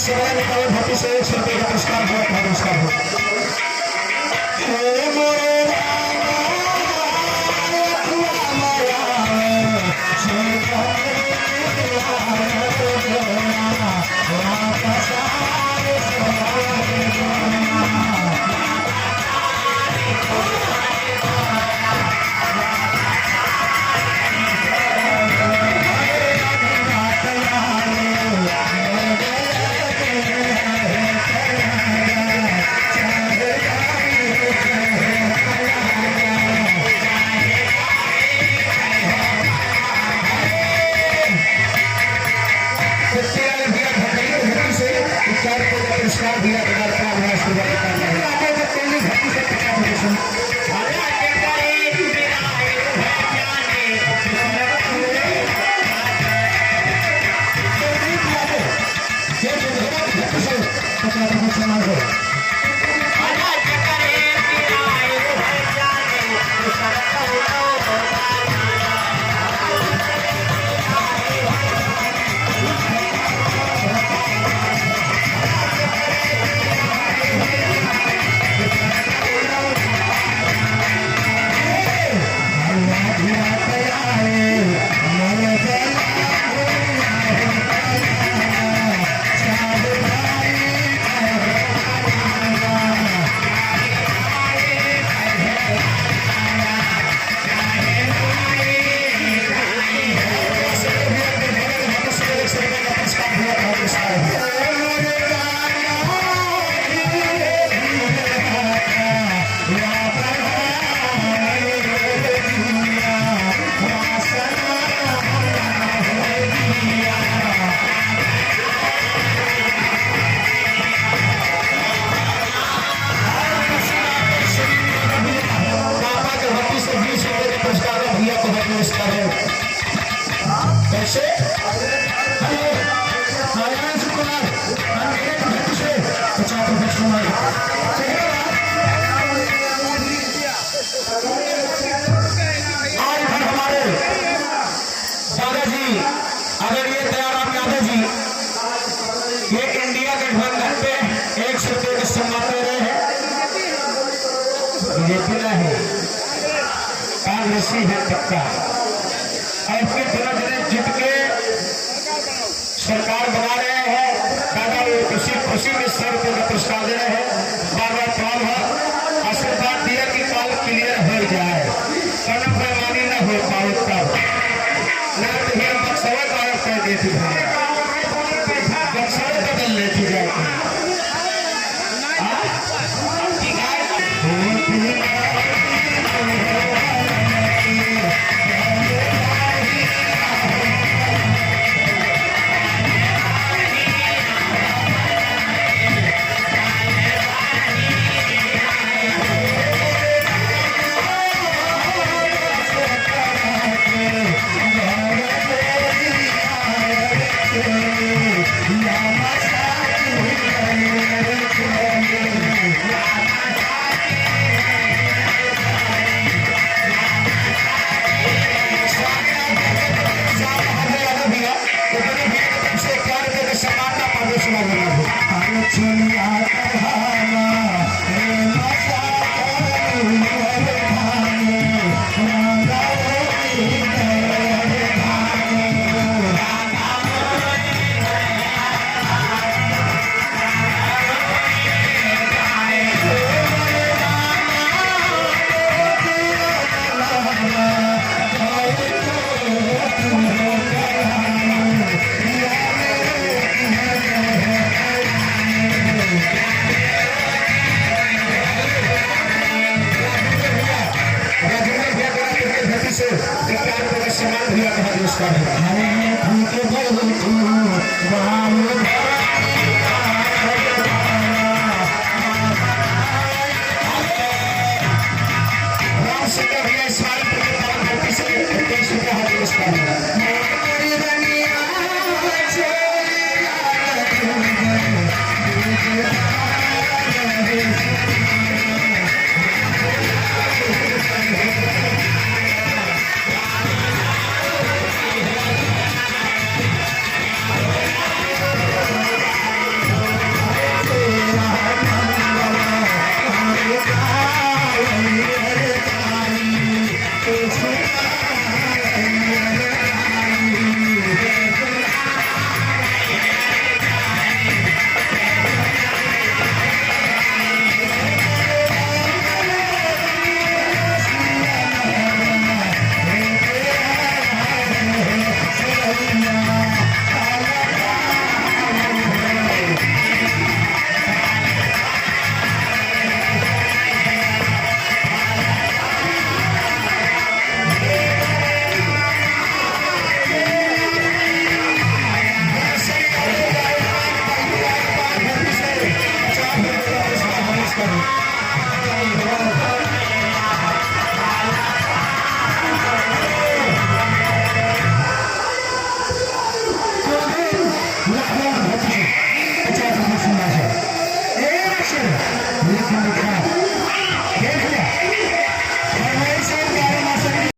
समय निकाले भक्ति से 100 रुपये का पुरस्कार हो। नमस्कार हो। पुरस्कार दिया कैसे हमारे दादाजी आदरणीय दयाराम यादव जी ये इंडिया गठबंधन पे 100 रुपये का सम्मान दे रहे हैं। बीजेपी है कांग्रेसी है पक्का ऐसे दोनों जने जीत के सरकार बना रहे हैं। दादा खुशी में 100 रुपये का पुरस्कार दे रहे हैं। बार बार प्रणाम है आशीर्वाद दिया कि काल क्लियर हो जाए कनक बेमानी न हो पाए तब ना तो ये बक्सवा गायब कर देती है बक्सवा बदल लेती जाए। Yeah.